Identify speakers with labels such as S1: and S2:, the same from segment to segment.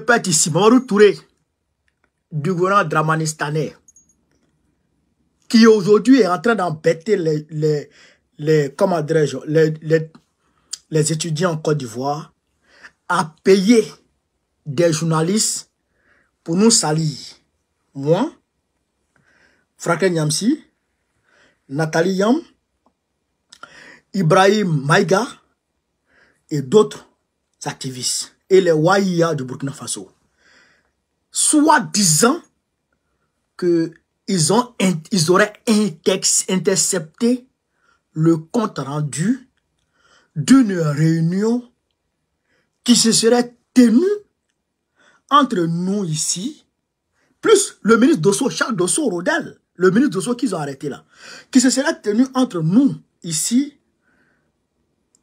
S1: répète ici, Mamadou Touré, du gouvernement dramanistanais, qui aujourd'hui est en train d'embêter comment dirais-je, les étudiants en Côte d'Ivoire, a payé des journalistes pour nous salir. Moi, Franklin Nyamsi, Nathalie Yam, Ibrahim Maïga et d'autres activistes et les Waïa du Burkina Faso. Soit disant qu'ils auraient intercepté le compte rendu d'une réunion qui se serait tenue entre nous ici, plus le ministre Dosso, Charles Dosso Rodel, le ministre Dosso qu'ils ont arrêté là, qui se serait tenu entre nous ici,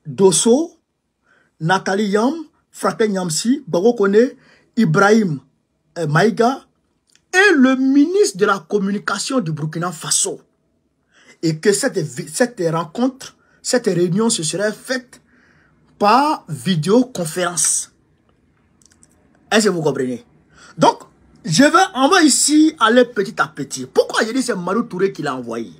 S1: Dosso, Nathalie Yam, Franklin Nyamsi, Bago Kone, Ibrahim Maïga et le ministre de la communication du Burkina Faso. Et que cette rencontre, cette réunion se serait faite par vidéoconférence. Est-ce que vous comprenez? Donc, on va ici aller petit à petit. Pourquoi j'ai dit c'est Malou Touré qui l'a envoyé?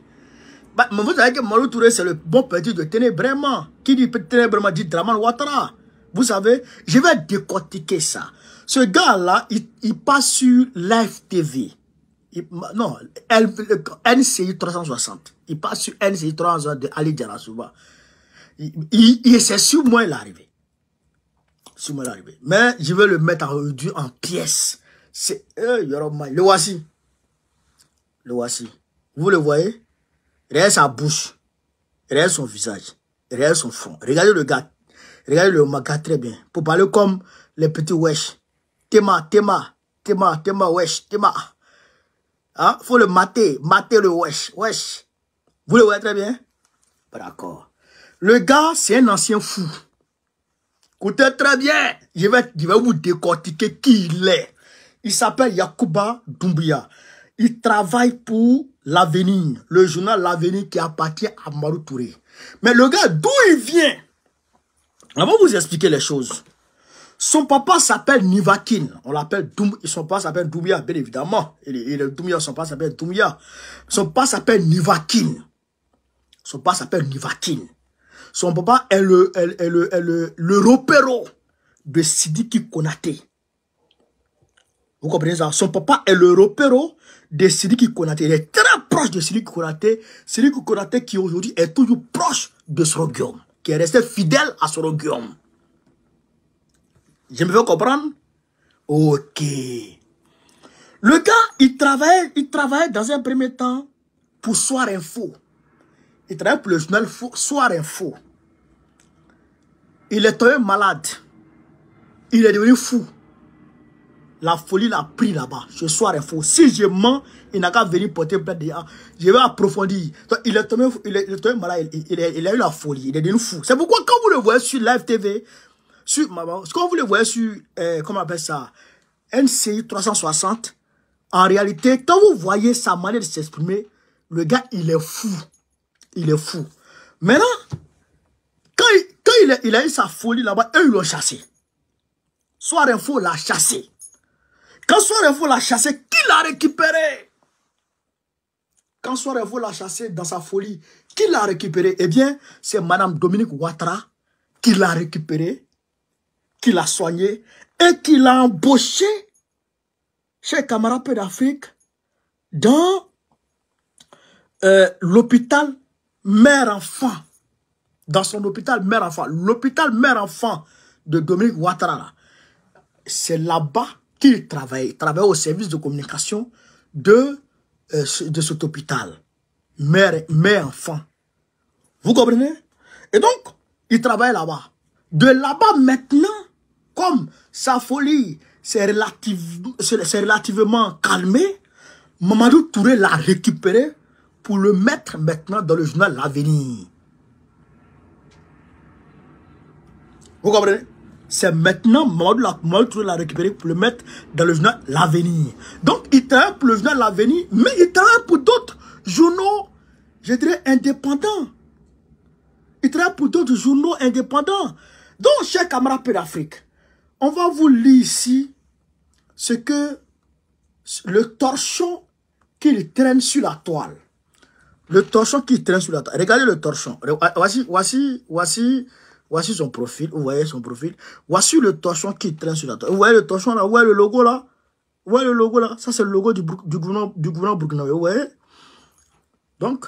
S1: Bah, vous savez que Malou Touré, c'est le bon petit de Ténébrement. Qui dit Ténébrement dit Draman Ouattara. Vous savez, je vais décortiquer ça. Ce gars-là, il passe sur Live TV. Non, NCI 360. Il passe sur NCI 360 de Ali Djarasouba. C'est sur moi l'arrivée. Sur moi l'arrivée. Mais je vais le mettre en pièces. C'est le voici. Le voici. Vous le voyez? Regardez sa bouche. Regardez son visage. Regardez son front. Regardez le gars. Regardez le gars très bien. Pour parler comme les petits wesh. Tema, wesh, Tema. Hein? Faut le mater le wesh, wesh. Vous le voyez très bien? D'accord. Le gars, c'est un ancien fou. Écoutez très bien. Je vais vous décortiquer qui il est. Il s'appelle Yacouba Doumbia. Il travaille pour L'Avenir, le journal L'Avenir qui appartient à Malou Touré. Mais le gars, d'où il vient? On va vous expliquer les choses. Son papa s'appelle Nivakin. On l'appelle Doumbia. Son papa s'appelle Doumbia, bien évidemment. Doumbia, son papa s'appelle Doumbia. Son papa s'appelle Nivakin. Son papa s'appelle Nivakin. Son papa est le repéro de Sidiki Konaté. Vous comprenez ça? Son papa est le repéro de Sidiki Konaté. Il est très proche de Sidiki Konaté. Sidiki Konaté qui aujourd'hui est toujours proche de Soroguium, qui est resté fidèle à Soroguium. Je me fais comprendre? Ok. Le gars, il travaille dans un premier temps pour Soir Info. Il travaille pour le journal Soir Info. Il est tombé malade. Il est devenu fou. La folie l'a pris là-bas, ce Soir Info. Si je mens, il n'a qu'à venir porter plainte. Je vais approfondir. Donc, il est tombé malade. Il a eu la folie. Il est devenu fou. C'est pourquoi quand vous le voyez sur Live TV, quand vous le voyez sur, comment on appelle ça, NCI 360, en réalité, quand vous voyez sa manière de s'exprimer, le gars, il est fou. Il est fou. Maintenant, quand il a eu sa folie là-bas, eux, ils l'ont chassé. Soir Info l'a chassé. Quand Soir Info l'a chassé, qui l'a récupéré? Quand Soir Info l'a chassé dans sa folie, qui l'a récupéré? Eh bien, c'est Madame Dominique Ouattara qui l'a récupéré, qui l'a soigné et qui l'a embauché chez Camara Peu d'Afrique dans l'hôpital mère-enfant. Dans son hôpital mère-enfant. L'hôpital mère-enfant de Dominique Ouattara. C'est là-bas qu'il travaille. Il travaille au service de communication de cet hôpital. Mère-enfant. Vous comprenez? Et donc, il travaille là-bas. De là-bas maintenant, comme sa folie s'est relativement calmée, Mamadou Touré l'a récupéré pour le mettre maintenant dans le journal L'Avenir. Vous comprenez? C'est maintenant Mamadou Touré l'a récupéré pour le mettre dans le journal L'Avenir. Donc, il travaille pour le journal L'Avenir, mais il travaille pour d'autres journaux, je dirais, indépendants. Il travaille pour d'autres journaux indépendants. Donc, chers camarades Peu d'Afrique, on va vous lire ici c'est que le torchon qu'il traîne sur la toile. Le torchon qui traîne sur la toile. Regardez le torchon. Voici son profil. Vous voyez son profil. Voici le torchon qui traîne sur la toile. Vous voyez le torchon là. Vous voyez le logo là. Vous voyez le logo là. Ça, c'est le logo du gouvernement burkinabé. Vous voyez? Donc,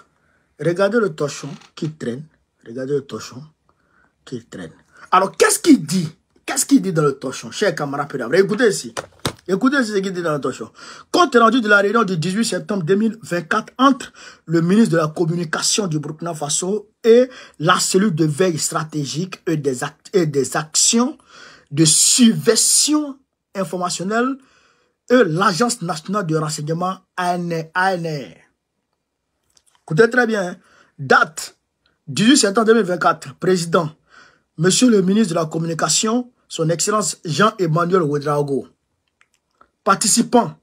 S1: regardez le torchon qui traîne. Regardez le torchon qui traîne. Alors, qu'est-ce qu'il dit? Qu'est-ce qu'il dit dans le torchon, chers camarades pédagogues? Écoutez ici. Écoutez ce qu'il dit dans le torchon. Compte rendu de la réunion du 18 septembre 2024 entre le ministre de la Communication du Burkina Faso et la cellule de veille stratégique et des actions de subversion informationnelle et l'Agence nationale de renseignement ANR. Écoutez très bien. Hein? Date 18 septembre 2024. Président, Monsieur le ministre de la Communication, Son Excellence Jean-Emmanuel Ouédraogo. Participants,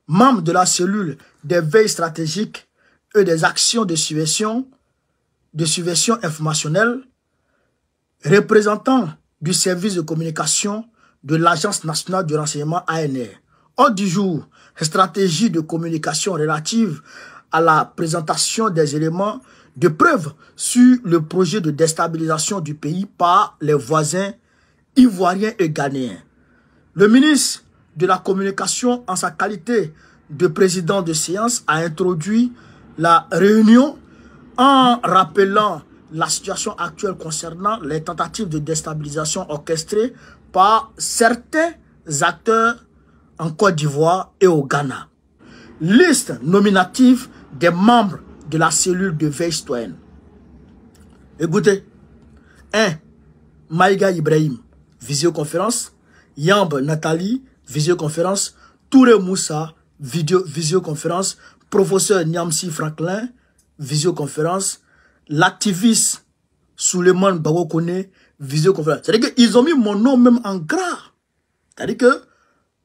S1: membres de la cellule des veilles stratégiques et des actions de subversion informationnelle, représentants du service de communication de l'Agence nationale du renseignement ANR. Ordre du jour, stratégie de communication relative à la présentation des éléments de preuve sur le projet de déstabilisation du pays par les voisins ivoiriens et ghanéens. Le ministre de la Communication, en sa qualité de président de séance, a introduit la réunion en rappelant la situation actuelle concernant les tentatives de déstabilisation orchestrées par certains acteurs en Côte d'Ivoire et au Ghana. Liste nominative des membres de la cellule de veille citoyenne. Écoutez. 1. Maïga Ibrahim, visioconférence. Yamb Nathalie, visioconférence. Touré Moussa, visioconférence. Professeur Niamsi Franklin, visioconférence. L'activiste Suleiman Bagokone, visioconférence. C'est-à-dire qu'ils ont mis mon nom même en gras. C'est-à-dire que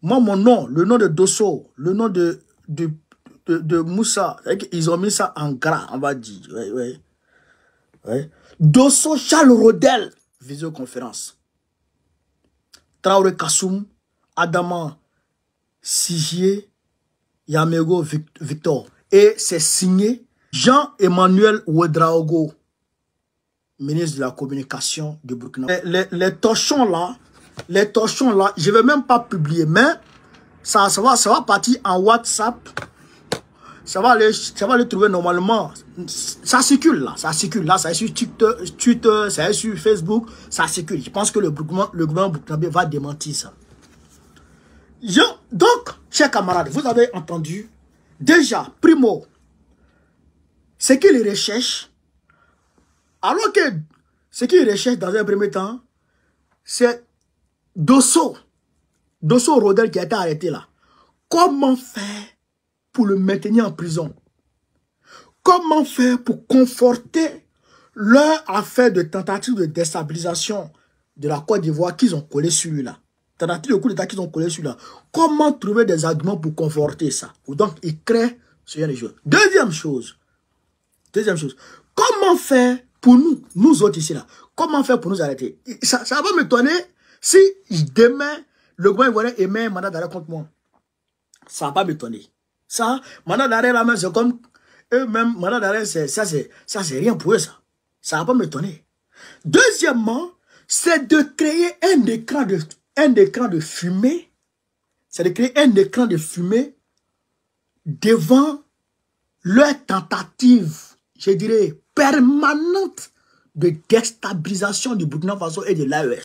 S1: moi, mon nom, le nom de Dosso, le nom de Moussa, ils ont mis ça en gras, on va dire. Ouais. Dosso Charles Rodel, visioconférence. Traoré Kassoum, Adama Sigier, Yamego Victor. Et c'est signé Jean-Emmanuel Ouédraogo, ministre de la Communication du Burkina. Les torchons là, je ne vais même pas publier, mais ça va partir en WhatsApp. Ça va aller trouver normalement. Ça circule là, ça est sur Twitter, ça est sur Facebook, ça circule. Je pense que le gouvernement burkinabé va démentir ça. Donc, chers camarades, vous avez entendu, déjà, primo, ce qu'ils recherchent, alors que ce qu'ils recherchent dans un premier temps, c'est Dosso Rodel qui a été arrêté là. Comment faire pour le maintenir en prison? Comment faire pour conforter leur affaire de tentative de déstabilisation de la Côte d'Ivoire qu'ils ont collé sur lui là? Tentative de coup d'état qu'ils ont collé sur lui là. Comment trouver des arguments pour conforter ça? Donc, ils créent ce genre de choses. Deuxième chose. Comment faire pour nous autres ici là? Comment faire pour nous arrêter? Ça va m'étonner si demain, le gouvernement ivoirien émet un mandat d'arrêt contre moi. Ça va pas m'étonner. Ça, mandat d'arrêt là, c'est comme eux-mêmes, mandat d'arrêt, ça c'est rien pour eux, ça. Ça va pas m'étonner. Deuxièmement, c'est de créer un écran de fumée. C'est de créer un écran de fumée devant leur tentative, je dirais, permanente de déstabilisation du Burkina Faso et de l'AES.